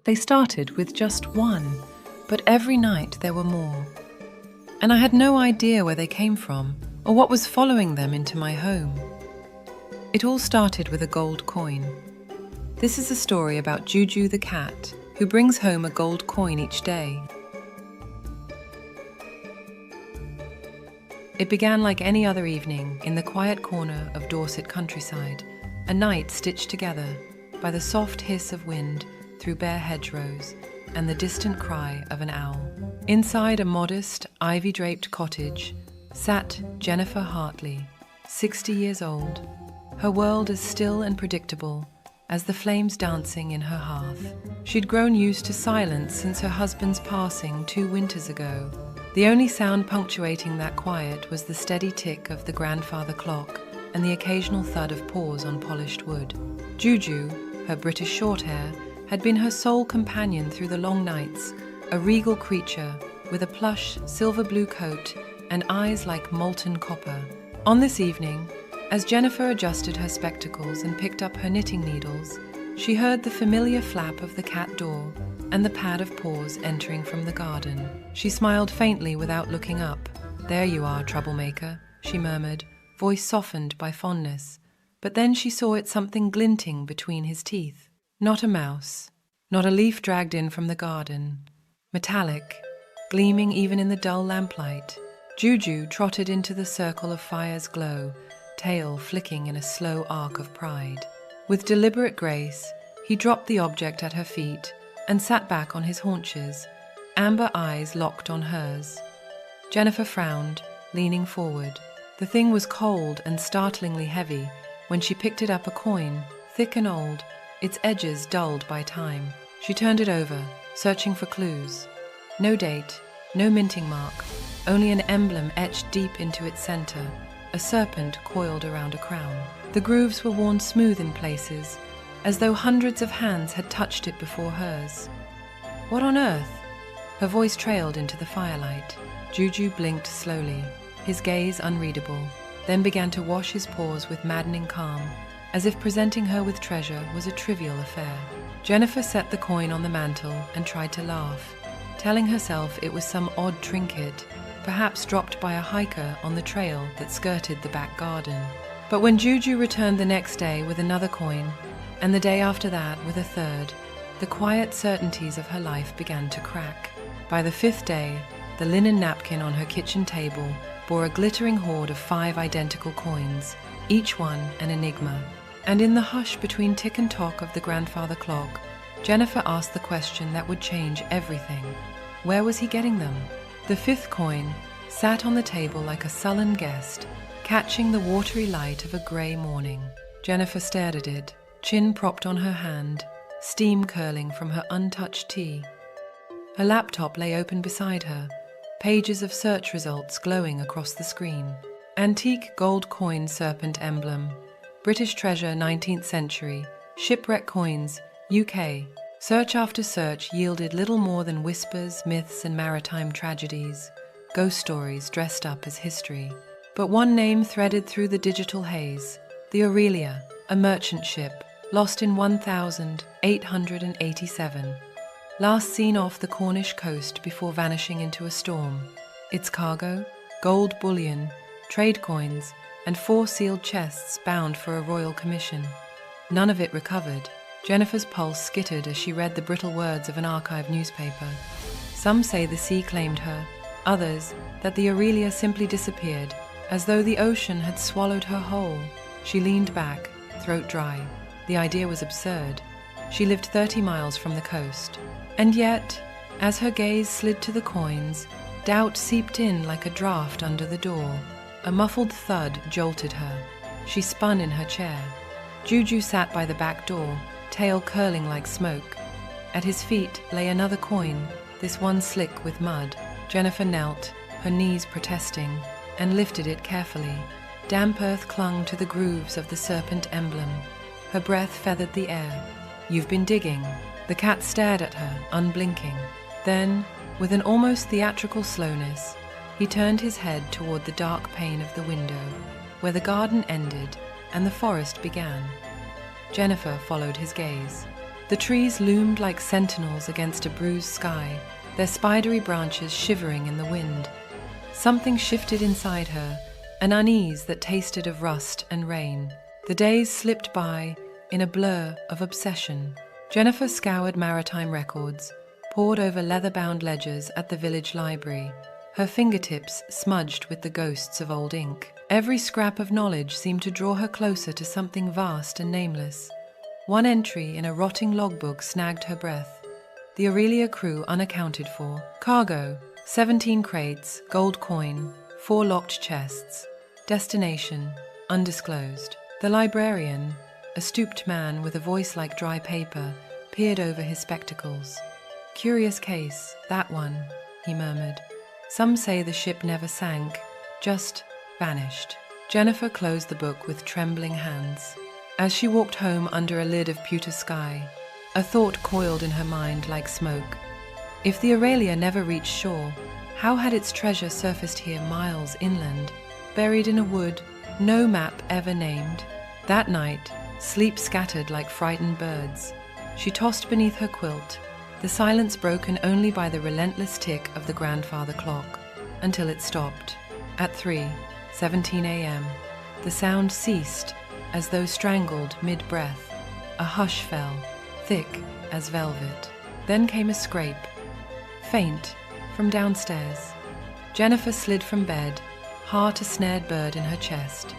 They started with just one, but every night there were more. And I had no idea where they came from or what was following them into my home. It all started with a gold coin. This is a story about Juju the cat, who brings home a gold coin each day. It began like any other evening in the quiet corner of Dorset countryside, a night stitched together by the soft hiss of wind through bare hedgerows and the distant cry of an owl. Inside a modest, ivy-draped cottage sat Jennifer Hartley, 60 years old, her world as still and predictable as the flames dancing in her hearth. She'd grown used to silence since her husband's passing 2 winters ago. The only sound punctuating that quiet was the steady tick of the grandfather clock and the occasional thud of paws on polished wood. Juju, her British shorthair, had been her sole companion through the long nights, a regal creature with a plush silver-blue coat and eyes like molten copper. On this evening, as Jennifer adjusted her spectacles and picked up her knitting needles, she heard the familiar flap of the cat door and the pad of paws entering from the garden. She smiled faintly without looking up. "There you are, troublemaker," she murmured, voice softened by fondness. But then she saw it something glinting between his teeth. Not a mouse, not a leaf dragged in from the garden. Metallic, gleaming even in the dull lamplight. Juju trotted into the circle of fire's glow, tail flicking in a slow arc of pride. With deliberate grace, he dropped the object at her feet and sat back on his haunches, amber eyes locked on hers. Jennifer frowned, leaning forward. The thing was cold and startlingly heavy when she picked it up, a coin, thick and old, its edges dulled by time. She turned it over, searching for clues. No date, no minting mark, only an emblem etched deep into its center, a serpent coiled around a crown. The grooves were worn smooth in places, as though hundreds of hands had touched it before hers. "What on earth?" Her voice trailed into the firelight. Juju blinked slowly, his gaze unreadable, then began to wash his paws with maddening calm, as if presenting her with treasure was a trivial affair. Jennifer set the coin on the mantel and tried to laugh, telling herself it was some odd trinket, perhaps dropped by a hiker on the trail that skirted the back garden. But when Juju returned the next day with another coin, and the day after that with a third, the quiet certainties of her life began to crack. By the 5th day, the linen napkin on her kitchen table bore a glittering hoard of 5 identical coins, each one an enigma. And in the hush between tick and tock of the grandfather clock, Jennifer asked the question that would change everything. Where was he getting them? The 5th coin sat on the table like a sullen guest, catching the watery light of a grey morning. Jennifer stared at it, chin propped on her hand, steam curling from her untouched tea. Her laptop lay open beside her, pages of search results glowing across the screen. Antique gold coin serpent emblem, British treasure 19th century, shipwreck coins, UK. Search after search yielded little more than whispers, myths, and maritime tragedies, ghost stories dressed up as history. But one name threaded through the digital haze: the Aurelia, a merchant ship, lost in 1887. Last seen off the Cornish coast before vanishing into a storm. Its cargo? Gold bullion, trade coins, and 4 sealed chests bound for a royal commission. None of it recovered. Jennifer's pulse skittered as she read the brittle words of an archive newspaper. Some say the sea claimed her, others that the Aurelia simply disappeared, as though the ocean had swallowed her whole. She leaned back, throat dry. The idea was absurd. She lived 30 miles from the coast. And yet, as her gaze slid to the coins, doubt seeped in like a draft under the door. A muffled thud jolted her. She spun in her chair. Juju sat by the back door, tail curling like smoke. At his feet lay another coin, this one slick with mud. Jennifer knelt, her knees protesting, and lifted it carefully. Damp earth clung to the grooves of the serpent emblem. Her breath feathered the air. "You've been digging." The cat stared at her, unblinking. Then, with an almost theatrical slowness, he turned his head toward the dark pane of the window, where the garden ended and the forest began. Jennifer followed his gaze. The trees loomed like sentinels against a bruised sky, their spidery branches shivering in the wind. Something shifted inside her, an unease that tasted of rust and rain. The days slipped by in a blur of obsession. Jennifer scoured maritime records, pored over leather-bound ledgers at the village library, her fingertips smudged with the ghosts of old ink. Every scrap of knowledge seemed to draw her closer to something vast and nameless. One entry in a rotting logbook snagged her breath. The Aurelia crew unaccounted for. Cargo, 17 crates, gold coin, 4 locked chests. Destination, undisclosed. The librarian, a stooped man with a voice like dry paper, peered over his spectacles. "Curious case, that one," he murmured. "Some say the ship never sank, just vanished." Jennifer closed the book with trembling hands. As she walked home under a lid of pewter sky, a thought coiled in her mind like smoke. If the Aurelia never reached shore, how had its treasure surfaced here miles inland, buried in a wood no map ever named? That night, sleep scattered like frightened birds. She tossed beneath her quilt, the silence broken only by the relentless tick of the grandfather clock, until it stopped. At 3:17 a.m., the sound ceased as though strangled mid-breath. A hush fell, thick as velvet. Then came a scrape, faint, from downstairs. Jennifer slid from bed, heart a snared bird in her chest.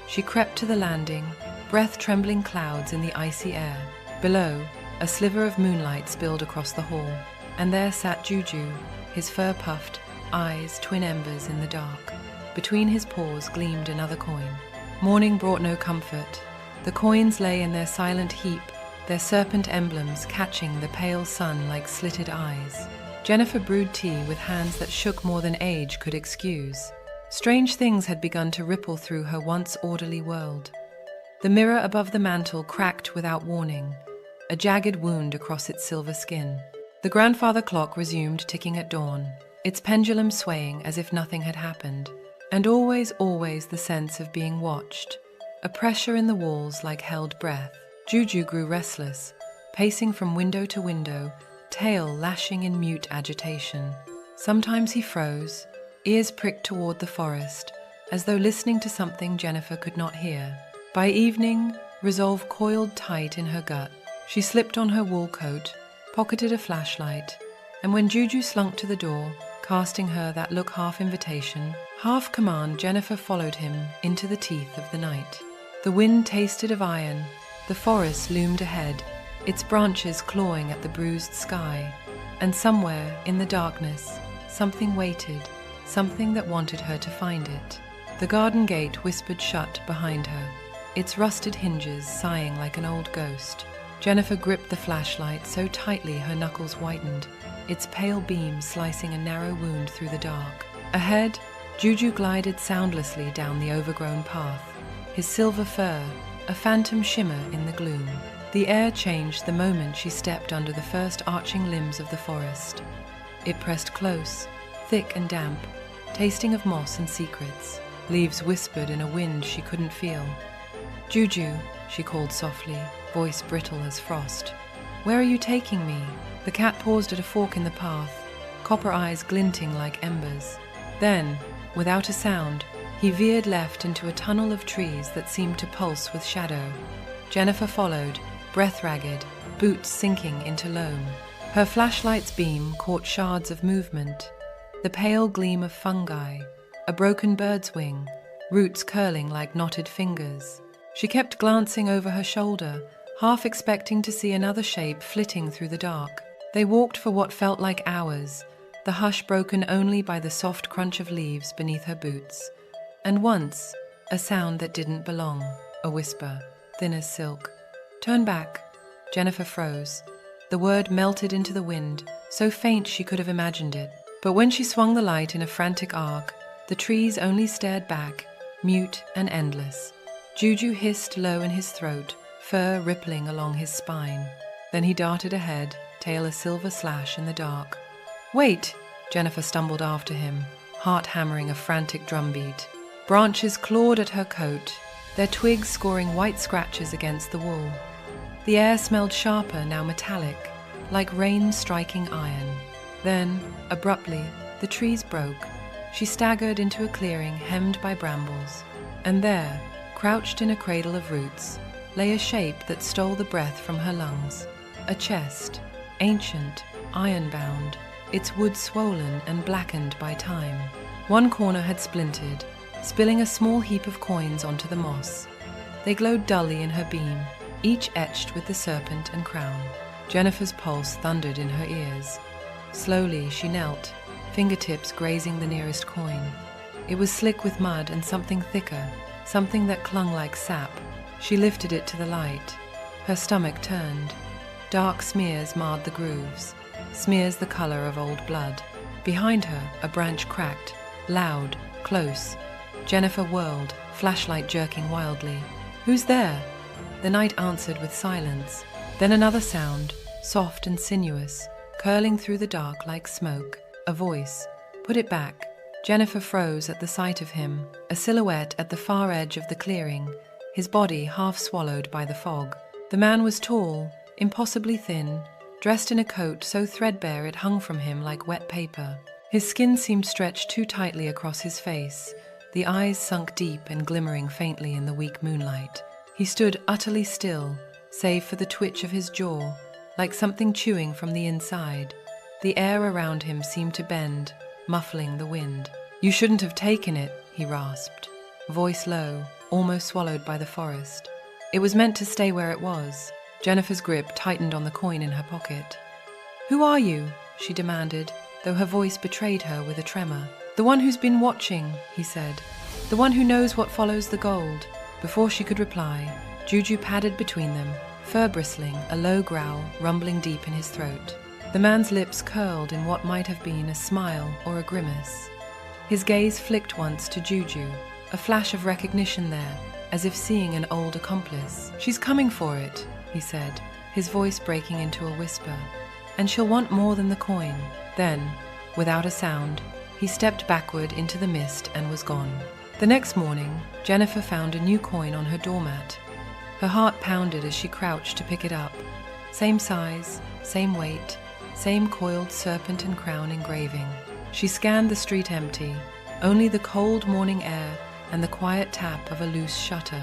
She crept to the landing, breath-trembling clouds in the icy air. Below, a sliver of moonlight spilled across the hall, and there sat Juju, his fur puffed, eyes twin embers in the dark. Between his paws gleamed another coin. Morning brought no comfort. The coins lay in their silent heap, their serpent emblems catching the pale sun like slitted eyes. Jennifer brewed tea with hands that shook more than age could excuse. Strange things had begun to ripple through her once orderly world. The mirror above the mantel cracked without warning, a jagged wound across its silver skin. The grandfather clock resumed ticking at dawn, its pendulum swaying as if nothing had happened. And always the sense of being watched, a pressure in the walls like held breath. Juju grew restless, pacing from window to window, tail lashing in mute agitation. Sometimes he froze, ears pricked toward the forest, as though listening to something Jennifer could not hear. By evening, resolve coiled tight in her gut. She slipped on her wool coat, pocketed a flashlight, and when Juju slunk to the door, casting her that look half invitation, half command, Jennifer followed him into the teeth of the night. The wind tasted of iron, the forest loomed ahead, its branches clawing at the bruised sky, and somewhere in the darkness, something waited, something that wanted her to find it. The garden gate whispered shut behind her, its rusted hinges sighing like an old ghost. Jennifer gripped the flashlight so tightly her knuckles whitened, its pale beam slicing a narrow wound through the dark. Ahead, Juju glided soundlessly down the overgrown path, his silver fur a phantom shimmer in the gloom. The air changed the moment she stepped under the first arching limbs of the forest. It pressed close, thick and damp, tasting of moss and secrets. Leaves whispered in a wind she couldn't feel. "Juju," she called softly, voice brittle as frost. "Where are you taking me?" The cat paused at a fork in the path, copper eyes glinting like embers. Then, without a sound, he veered left into a tunnel of trees that seemed to pulse with shadow. Jennifer followed, breath-ragged, boots sinking into loam. Her flashlight's beam caught shards of movement, the pale gleam of fungi, a broken bird's wing, roots curling like knotted fingers. She kept glancing over her shoulder, half expecting to see another shape flitting through the dark. They walked for what felt like hours, the hush broken only by the soft crunch of leaves beneath her boots. And once, a sound that didn't belong, a whisper, thin as silk. "Turn back." Jennifer froze. The word melted into the wind, so faint she could have imagined it. But when she swung the light in a frantic arc, the trees only stared back, mute and endless. Juju hissed low in his throat, fur rippling along his spine. Then he darted ahead, tail a silver slash in the dark. "Wait!" Jennifer stumbled after him, heart hammering a frantic drumbeat. Branches clawed at her coat, their twigs scoring white scratches against the wool. The air smelled sharper, now metallic, like rain striking iron. Then, abruptly, the trees broke. She staggered into a clearing hemmed by brambles. And there, crouched in a cradle of roots, lay a shape that stole the breath from her lungs. A chest, ancient, iron-bound, its wood swollen and blackened by time. One corner had splintered, spilling a small heap of coins onto the moss. They glowed dully in her beam, each etched with the serpent and crown. Jennifer's pulse thundered in her ears. Slowly she knelt, fingertips grazing the nearest coin. It was slick with mud and something thicker, something that clung like sap. She lifted it to the light. Her stomach turned. Dark smears marred the grooves, smears the color of old blood. Behind her, a branch cracked, loud, close. Jennifer whirled, flashlight jerking wildly. "Who's there?" The night answered with silence. Then another sound, soft and sinuous, curling through the dark like smoke. A voice. "Put it back." Jennifer froze at the sight of him, a silhouette at the far edge of the clearing, his body half swallowed by the fog. The man was tall, impossibly thin, dressed in a coat so threadbare it hung from him like wet paper. His skin seemed stretched too tightly across his face, the eyes sunk deep and glimmering faintly in the weak moonlight. He stood utterly still, save for the twitch of his jaw, like something chewing from the inside. The air around him seemed to bend, muffling the wind. "You shouldn't have taken it," he rasped, voice low, almost swallowed by the forest. It was meant to stay where it was. Jennifer's grip tightened on the coin in her pocket. "Who are you?" she demanded, though her voice betrayed her with a tremor. "The one who's been watching," he said. "The one who knows what follows the gold." Before she could reply, Juju padded between them, fur bristling, a low growl rumbling deep in his throat. The man's lips curled in what might have been a smile or a grimace. His gaze flicked once to Juju, a flash of recognition there, as if seeing an old accomplice. "She's coming for it," he said, his voice breaking into a whisper. "And she'll want more than the coin." Then, without a sound, he stepped backward into the mist and was gone. The next morning, Jennifer found a new coin on her doormat. Her heart pounded as she crouched to pick it up. Same size, same weight, same coiled serpent and crown engraving. She scanned the street empty, only the cold morning air and the quiet tap of a loose shutter.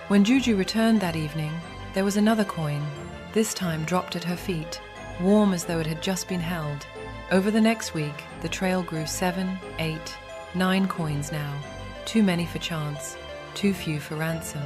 When Juju returned that evening, there was another coin, this time dropped at her feet, warm as though it had just been held. Over the next week, the trail grew 7, 8, 9 coins now. Too many for chance, too few for ransom.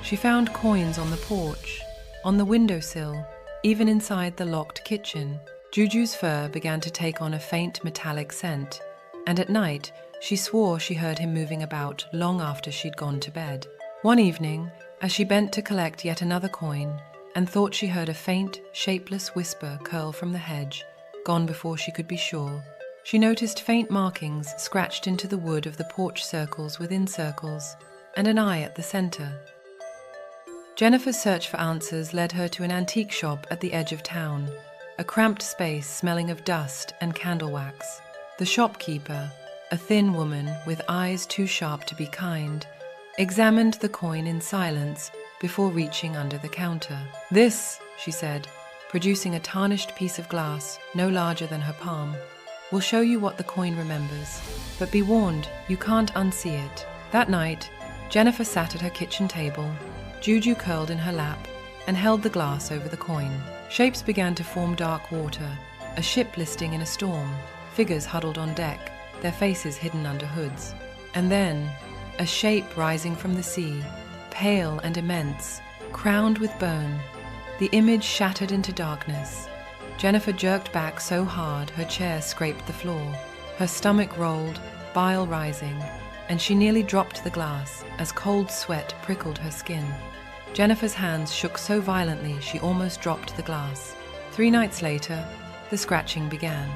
She found coins on the porch, on the windowsill, even inside the locked kitchen. Juju's fur began to take on a faint metallic scent, and at night she swore she heard him moving about long after she'd gone to bed. One evening, as she bent to collect yet another coin, and thought she heard a faint, shapeless whisper curl from the hedge, gone before she could be sure, she noticed faint markings scratched into the wood of the porch circles within circles, and an eye at the center. Jennifer's search for answers led her to an antique shop at the edge of town, a cramped space smelling of dust and candle wax. The shopkeeper, a thin woman with eyes too sharp to be kind, examined the coin in silence before reaching under the counter. "This," she said, producing a tarnished piece of glass no larger than her palm, "will show you what the coin remembers. But be warned, you can't unsee it." That night, Jennifer sat at her kitchen table, Juju curled in her lap, and held the glass over the coin. Shapes began to form dark water, a ship listing in a storm, figures huddled on deck, their faces hidden under hoods. And then, a shape rising from the sea, pale and immense, crowned with bone. The image shattered into darkness. Jennifer jerked back so hard her chair scraped the floor. Her stomach rolled, bile rising, and she nearly dropped the glass as cold sweat prickled her skin. Jennifer's hands shook so violently she almost dropped the glass. 3 nights later, the scratching began.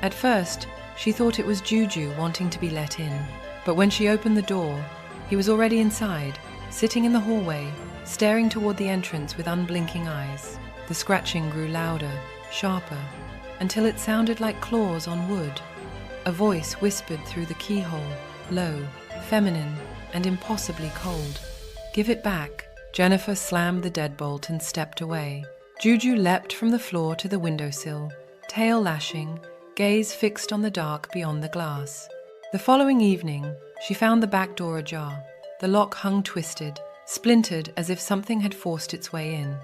At first, she thought it was Juju wanting to be let in, but when she opened the door, he was already inside, sitting in the hallway, staring toward the entrance with unblinking eyes. The scratching grew louder, sharper, until it sounded like claws on wood. A voice whispered through the keyhole, low, feminine, and impossibly cold. "Give it back." Jennifer slammed the deadbolt and stepped away. Juju leapt from the floor to the windowsill, tail lashing, gaze fixed on the dark beyond the glass. The following evening, she found the back door ajar. The lock hung twisted, splintered as if something had forced its way in.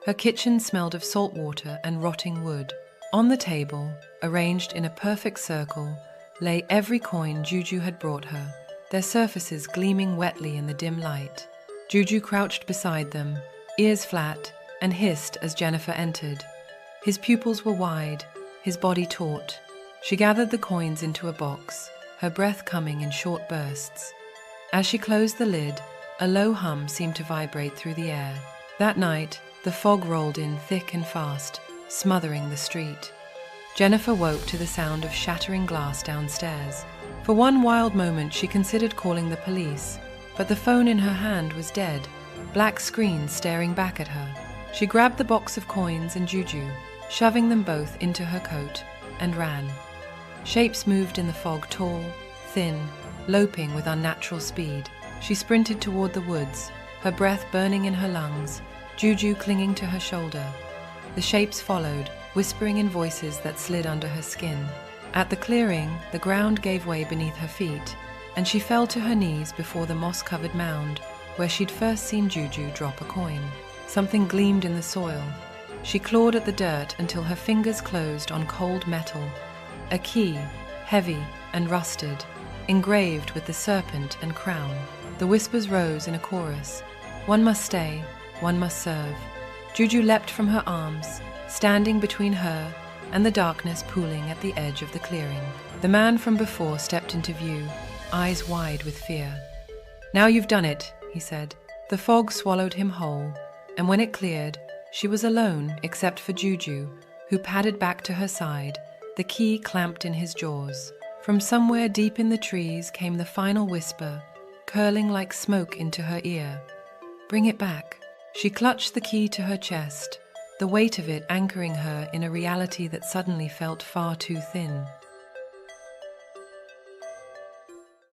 Her kitchen smelled of salt water and rotting wood. On the table, arranged in a perfect circle, lay every coin Juju had brought her, their surfaces gleaming wetly in the dim light. Juju crouched beside them, ears flat, and hissed as Jennifer entered. His pupils were wide, his body taut. She gathered the coins into a box, her breath coming in short bursts. As she closed the lid, a low hum seemed to vibrate through the air. That night, the fog rolled in thick and fast, smothering the street. Jennifer woke to the sound of shattering glass downstairs. For one wild moment, she considered calling the police, but the phone in her hand was dead, black screen staring back at her. She grabbed the box of coins and Juju, shoving them both into her coat, and ran. Shapes moved in the fog, tall, thin, loping with unnatural speed. She sprinted toward the woods, her breath burning in her lungs, Juju clinging to her shoulder. The shapes followed, whispering in voices that slid under her skin. At the clearing, the ground gave way beneath her feet, and she fell to her knees before the moss-covered mound where she'd first seen Juju drop a coin. Something gleamed in the soil. She clawed at the dirt until her fingers closed on cold metal. A key, heavy and rusted, engraved with the serpent and crown. The whispers rose in a chorus. One must stay, one must serve. Juju leapt from her arms, standing between her and the darkness pooling at the edge of the clearing. The man from before stepped into view, eyes wide with fear. "Now you've done it," he said. The fog swallowed him whole, and when it cleared, she was alone except for Juju, who padded back to her side, the key clamped in his jaws. From somewhere deep in the trees came the final whisper, curling like smoke into her ear. "Bring it back." She clutched the key to her chest, the weight of it anchoring her in a reality that suddenly felt far too thin.